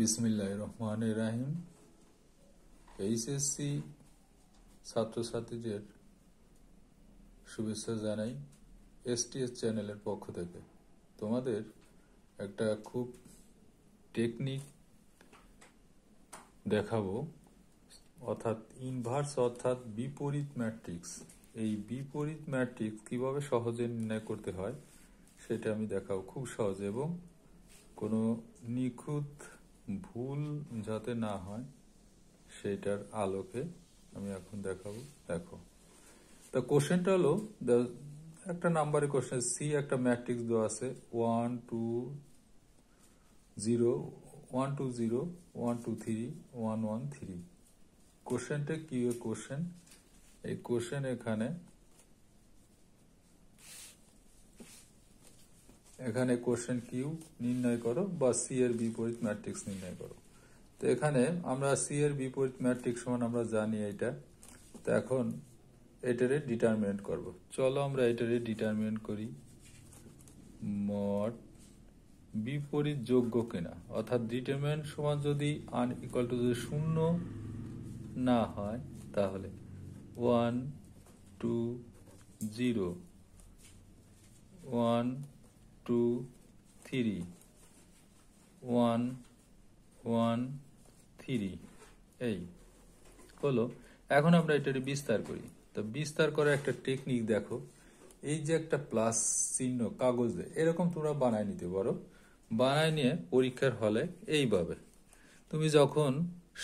বিসমিল্লাহির রহমানির রহিম। এইচএসসি ছাত্রছাত্রীদের শুভেচ্ছা জানাই এসটিএস চ্যানেলের পক্ষ থেকে। তোমাদের একটা খুব টেকনিক দেখাবো, অর্থাৎ ইনভার্স অর্থাৎ বিপরীত ম্যাট্রিক্স। এই বিপরীত ম্যাট্রিক্স কিভাবে সহজে নির্ণয় করতে হয় সেটা আমি দেখাবো, খুব সহজে, এবং কোনো নিখুঁত ভুল যাতে না হয় সেটার আলোকে আমি এখন দেখাবো। দেখো, তা কোশ্চেনটা হলো, একটা নাম্বারের কোশ্চেন, সি একটা ম্যাট্রিক্স দেওয়া আছে 1 2 0 1 2 0 1 2 3 1 1 3। কোশ্চেনটা কি কোশ্চেন? এই কোশ্চেন এখানে কোশ্চেন কিউ নির্ণয় করো বা সি এর বিপরীত ম্যাট্রিক্স নির্ণয় করো। তো এখানে আমরা সি এর বিপরীত ম্যাট্রিক্স সমান আমরা জানি এটা। তো এখন এটারে ডিটারমিনেন্ট করব। চলো আমরা এটারে ডিটারমিনেন্ট করি। মড বিপরীত যোগ্য কিনা, অর্থাৎ ডিটারমিনেন্ট সমান যদি আনইকুয়াল টু যদি শূন্য না হয় তাহলে 1 2 0 1 2 3 1 1 3 এই হলো। এখন আমরা এটাকে বিস্তার করি। তো বিস্তার করার একটা টেকনিক দেখো, এই যে একটা প্লাস চিহ্ন কাগজে এরকম তোমরা বানায় নিতে পারো। বানায় নিয়ে পরীক্ষার হলে এইভাবে তুমি যখন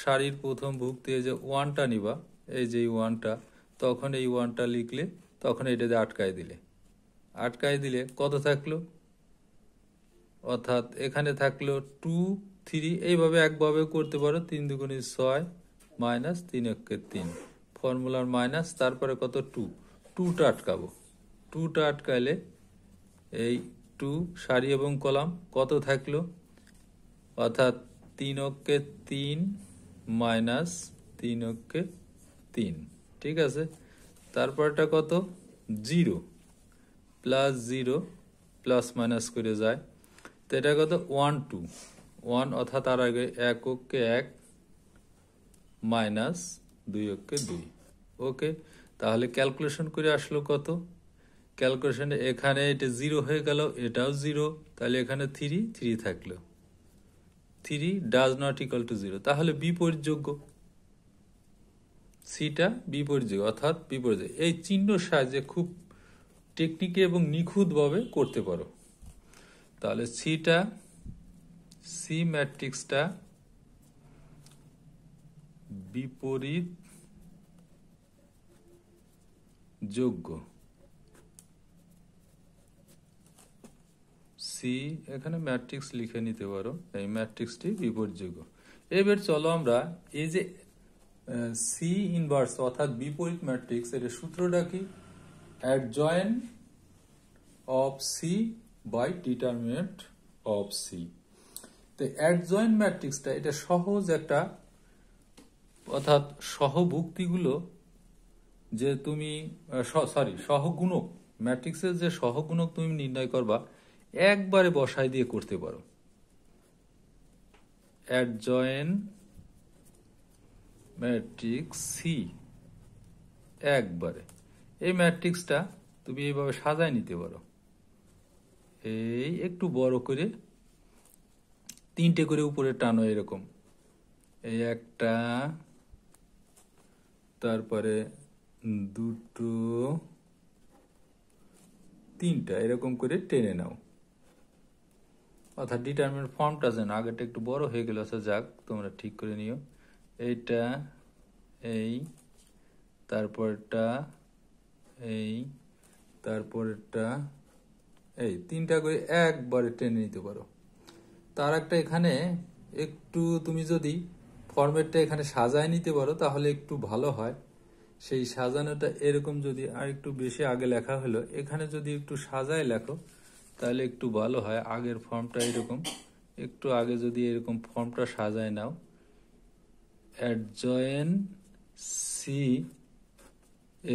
সারির প্রথম ভুক্তি যে ওয়ানটা নিবা, এই যে ওয়ানটা, তখন এই ওয়ানটা লিখলে তখন এটাতে আটকায় দিলে কত থাকলো, অর্থাৎ এখানে থাকলো 2 3। এইভাবে একভাবে করতে পারো, 3 2 6 মাইনাস 3 1 3 ফর্মুলার মাইনাস, তারপরে কত 2টা আটকাবো। 2টা আটকাইলে এই 2 সারি এবং কলাম কত থাকলো, অর্থাৎ 3 অক্ষে 3 মাইনাস 3 অক্ষে 3, ঠিক আছে। তারপরটা কত 0 প্লাস 0 প্লাস মাইনাস করে যায়। তো এটা কত 1 2 1, অর্থাৎ তার আগে 1 অক্ষে 1 মাইনাস 2 অক্ষে 2। ওকে, তাহলে ক্যালকুলেশন করে আসলো কত, ক্যালকুলেশনে এখানে এটা 0 হয়ে গেল, এটাও 0, তাহলে এখানে 3 থাকলো। 3 ডাজ নট ইকুয়াল টু 0, তাহলে বিপরীতযোগ্য। সিটা বিপরীতযোগ্য, অর্থাৎ বিপরীত। এই চিহ্ন সাহায্যে খুব টেকনিকে এবং নিখুঁতভাবে করতে পারো। তাহলে সি ম্যাট্রিক্সটা বিপরীত যোগ্য। সি এখানে ম্যাট্রিক্স লিখে নিতে পারো, এই ম্যাট্রিক্সটি বিপরীতযোগ্য। এবার চলো আমরা এই যে সি ইনভার্স অর্থাৎ বিপরীত ম্যাট্রিক্স, এর সূত্রটা কি? Adjoint of C by determinant of C. তো অ্যাডজয়েন্ট ম্যাট্রিক্সটা এটা সহজ একটা, অর্থাৎ সহভুক্তিগুলো যে তুমি সহগুণক, ম্যাট্রিক্সের যে সহগুণক তুমি নির্ণয় করবা একবারে বসাই দিয়ে করতে পারো। অ্যাডজয়েন্ট ম্যাট্রিক্স সি একবারে, এই ম্যাট্রিক্সটা তুমি এইভাবে সাজায় নিতে পারো। এই একটু বড় করে 3টে করে উপরে টানো, এরকম এই একটা, তারপরে 2 3টা এরকম করে টেনে নাও, অর্থাৎ ডিটারমিনেন্ট ফর্মটা যেন আগেরটা একটু বড় হয়ে গেল। আচ্ছা যাক, তোমরা ঠিক করে নিও। এইটা এই, তারপরটা এই, তারপরটা এই, 3টা করে একবারে টেনে নিতে পারো। তার একটা এখানে একটু তুমি যদি ফরম্যাটটা এখানে সাজায় নিতে পারো তাহলে একটু ভালো হয়। সেই সাজানোটা এরকম যদি আর একটু বেশি আগে লেখা হলো, এখানে যদি একটু সাজায় লেখো তাহলে একটু ভালো হয়। আগের ফর্মটা এরকম, একটু আগে যদি এরকম ফর্মটা সাজায় নাও, অ্যাডজয়েন্ট সি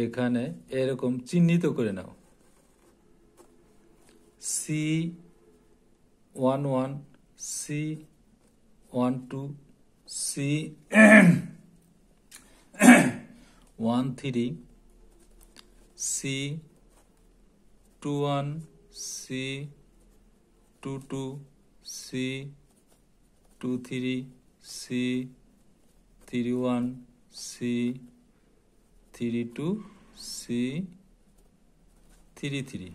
এখানে এরকম চিহ্নিত করে নাও, C 1 1 C 1 2 C 1 3 C 2 1 C 2 2 C 2 3 C 3 1 C 3 2 C 3 3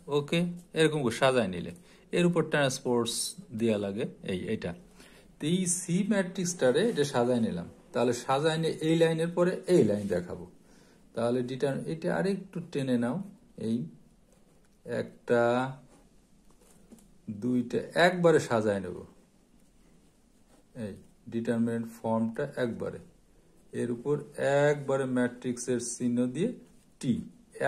ওকে, এরকম করে সাজায় নিলে এর উপর ট্রান্সপোর্টস দেওয়া লাগে এইটা। তো এই সি ম্যাট্রিক্সটারে এটা সাজায় নিলাম, তাহলে সাজায় নিয়ে এই লাইনের পরে এই লাইন দেখাবো। তাহলে এটা আরেকটু টেনে নাও, এই একটা দুইটা একবারে সাজায় নেব, এই ডিটারমিনেন্ট ফর্মটা একবারে, এর উপর একবারে ম্যাট্রিক্সের চিহ্ন দিয়ে টি।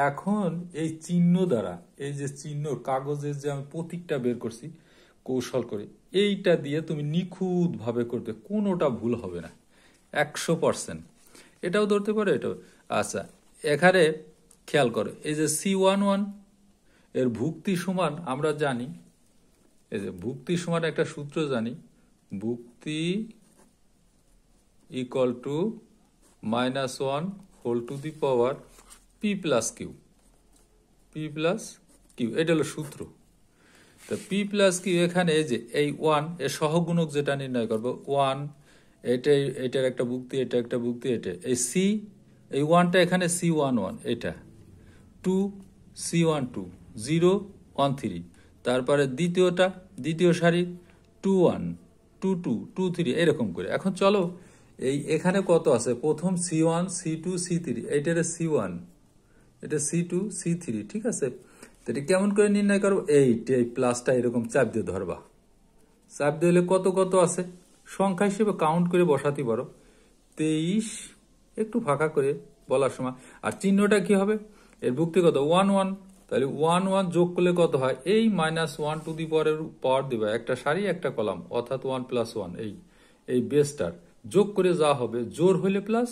এখন এই চিহ্ন দ্বারা, এই যে চিহ্ন কাগজের যে আমি প্রতীকটা বের করছি কৌশল করে, এইটা দিয়ে তুমি নিখুঁত ভাবে করবে, কোনোটা ভুল হবে না 100%। এটাও ধরতে পারো, এটাও। আচ্ছা, এখানে খেয়াল করো, এই যে C11 এর ভুক্তি সমান আমরা জানি, এই যে ভুক্তি সমান একটা সূত্র জানি, ভুক্তি equal to -1 whole to the power P plus Q, এটা হলো সূত্র। তো P প্লাস কিউ, এখানে এই যে এই 1 এর সহগুণক যেটা নির্ণয় করবো, 1 এটার একটা ভুক্তি, এটা একটা ভুক্তি, এটা এই C, এই 1টা এখানে C11, এটা 2 C12 0 1 3, তারপরে দ্বিতীয় সারি 2 1 2 2 2 3, এরকম করে। এখন চলো এখানে কত আছে, প্রথম C1 C2 C3, এইটারে C1, এটা C2 C3, ঠিক আছে। তো এটা কেমন করে নির্ণয় করবো, এই প্লাসটা এরকম চাপ দিয়ে ধরবা, চাপ দিলে কত কত আছে সংখ্যা হিসেবে কাউন্ট করে বসাতে পারো, 23, একটু ফাঁকা করে বলার সময়। আর চিহ্নটা কি হবে, এর ভুক্তি কত 1 1, তাহলে 1 1 যোগ করলে কত হয়, এই -1 টু দি পাওয়ার দিবা, একটা সারি একটা কলাম, অর্থাৎ 1 + 1, এই বেসটার যোগ করে যা হবে, জোর হইলে প্লাস,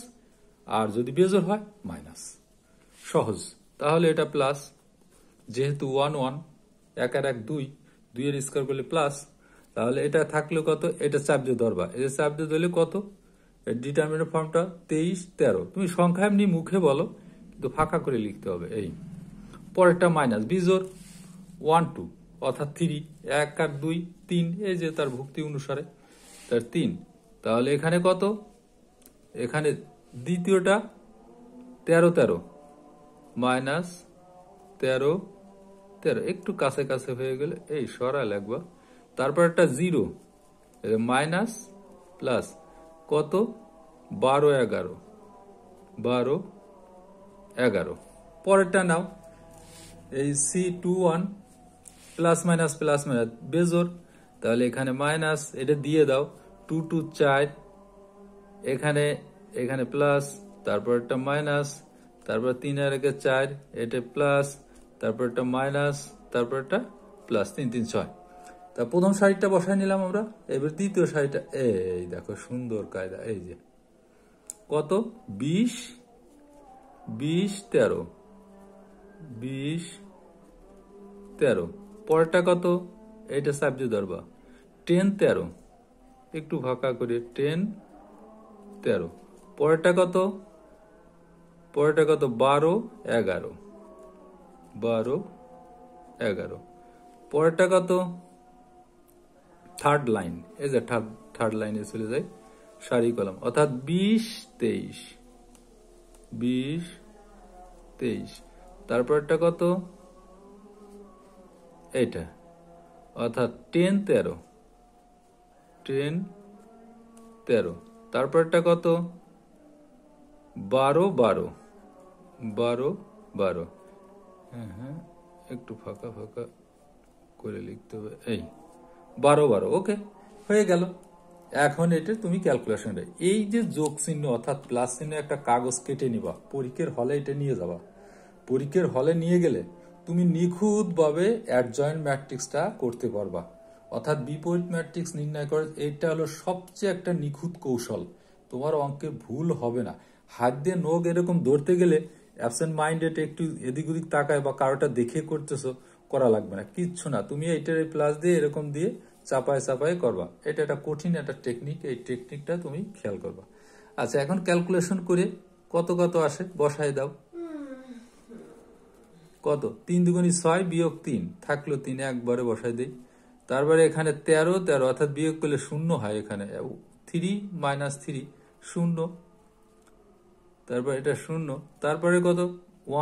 আর যদি বেজোর হয় মাইনাস। সহজ। তাহলে এটা প্লাস, যেহেতু 1 1, 1 আর 1 2, 2 এর স্কয়ার করলে প্লাস, তাহলে এটা থাকলে কত, এটা চাপ দিয়ে ধরবা, এই যে চাপ দিয়ে ধরলে কত, ডিটারমিনেন্ট ফর্মটা 23 13, তুমি সংখ্যা এমনি মুখে বলো, কিন্তু ফাঁকা করে লিখতে হবে। এই পরেরটা মাইনাস, বিজোর 1 2, অর্থাৎ 3, 1 আর 2 3, এই যে তার ভুক্তি অনুসারে তার 3। তাহলে এখানে কত, এখানে দ্বিতীয়টা 13 13 মাইনাস 13 13, একটু কাছে কাছে হয়ে গেলে এই সরা লাগবা, তারপর একটা 0 মাইনাস প্লাস কত 12 11 12 11। পরেরটা নাও, এই C21 প্লাস মাইনাস বেজোর, তাহলে এখানে মাইনাস, এটা দিয়ে দাও 2 2 4, এখানে প্লাস, তারপর একটা মাইনাস, তারপর 3 আর 1 4, এটা প্লাস, তারপর একটা মাইনাস, তারপর একটা প্লাস, 3 3 6। তা প্রথম সারিটা বসায় নিলাম আমরা, এবার দ্বিতীয় সারিটা, এই দেখো সুন্দর কায়দা, এই যে কত 20 20 13 20 13, পরেরটা কত, এটা সাবজেক্ট ধরবা 10 13, একটু ফাঁকা করে 10 13, পরেরটা কত 12 11 12 11, পরেরটা কত, থার্ড লাইন, এই যে থার্ড লাইনে চলে যায় সারি কলাম, অর্থাৎ 20 23 20 23, তারপরটা কত, এইটা, অর্থাৎ 10 13 10 13, তারপরটা কত 12 12 12 12, হ্যাঁ একটু ফাঁকা ফাঁকা করে লিখতে হবে, এই 12 12, ওকে হয়ে গেল। এখন এটা তুমি ক্যালকুলেশন, এই যে যোগ চিহ্ন অর্থাৎ প্লাস চিহ্ন একটা কাগজ কেটে নিবা, পরীক্ষার হলে এটা নিয়ে যাবা, পরীক্ষার হলে নিয়ে গেলে তুমি নিখুঁতভাবে অ্যাডজয়েন্ট ম্যাট্রিক্সটা করতে পারবা, অর্থাৎ বিপরীত ম্যাট্রিক্স নির্ণয় করে, এটা হলো সবচেয়ে একটা নিখুঁত কৌশল, তোমার অঙ্কে ভুল হবে না। হাত দিয়ে নখ এরকম ধরতে গেলে অ্যাবসেন্ট মাইন্ডেড একটু এদিক ওদিক তাকায় বা কারোটা দেখে করতেছো, করা লাগবে না, কিচ্ছু না, তুমি এইটার প্লাস দিয়ে এরকম দিয়ে চাপায় চাপায় করবা। এটা একটা কঠিন একটা টেকনিক, এই টেকনিকটা তুমি খেয়াল করবা। আচ্ছা, এখন ক্যালকুলেশন করে কত কত আসে বসায় দাও। কত? 3 দুগুণী 6 বিয়োগ 3 থাকলো 3, একবারে বসায় দেই। তারপরে এখানে 13 13 অর্থাৎ বিয়োগ করলে 0 হয়, এখানে 3 মাইনাস 3 0, তারপর এটা 0, তারপরে কত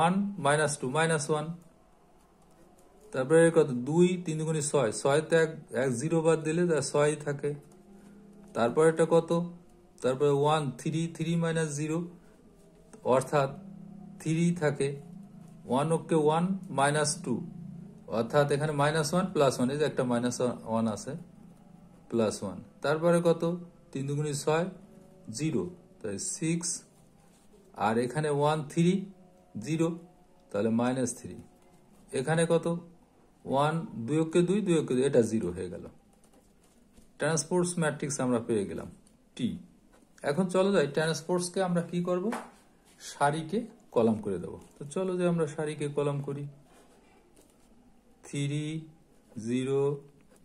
1 মাইনাস 2 মাইনাস 1, তারপরে কত 2 3 দুগুণী 6 6 তে এক 0 বাদ দিলে তার 6 থাকে। তারপরে এটা কত, তারপরে 1 3 3 মাইনাস 0 অর্থাৎ 3 থাকে। 1 ওকে 1 মাইনাস 2 অর্থাৎ এখানে মাইনাস 1 প্লাস 1, এই যে একটা মাইনাস 1 আছে, প্লাস 1, তারপরে কত 3 দুগুণী 6 0, তাই 6, আর এখানে 1 3 0, তাহলে মাইনাস 3, এখানে কত 1 2 ওকে 2 2 ওকে 2, এটা 0 হয়ে গেল। ট্রান্সপোর্টস ম্যাট্রিক্স আমরা পেয়ে গেলাম টি। এখন চলো যাই ট্রান্সপোর্টসকে আমরা কি করব, সারিকে কলাম করে দেব। তো চলো যে আমরা সারিকে কলাম করি। 3 0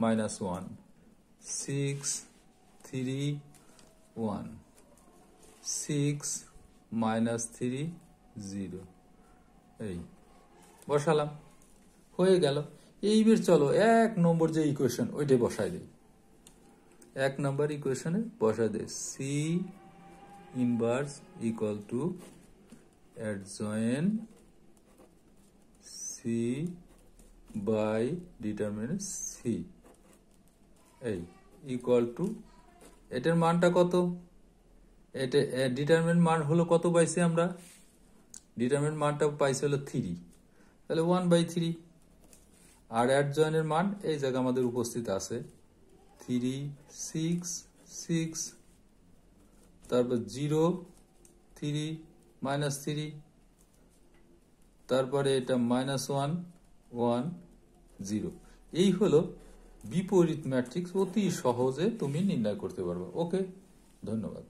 মাইনাস 1 6 3 1 6 মাইনাস 3 0, এই বসালাম, হয়ে গেল। এইবার চলো 1 নম্বর যে ইকুয়েশন ওইটাই বসাই দিই। 1 নম্বর ইকুয়েশনে বসাই দেই C inverse equal to adjoint C by determinant C, এই ইকুয়াল টু, এটার মানটা কত, এটা ডিটারমিনেন্ট মান হলো কত পাইছি আমরা, ডিটারমিনেন্ট মানটা পাইছি হলো 3, তাহলে 1/3, আর অ্যাডজয়েন্টের মান এই জায়গা আমাদের উপস্থিত আছে 3 6 6, তারপর 0 3 মাইনাস 3, তারপরে এটা মাইনাস 1 1 0। এই হলো বিপরীত ম্যাট্রিক্স, অতি সহজে তুমি নির্ণয় করতে পারবে। ওকে, ধন্যবাদ।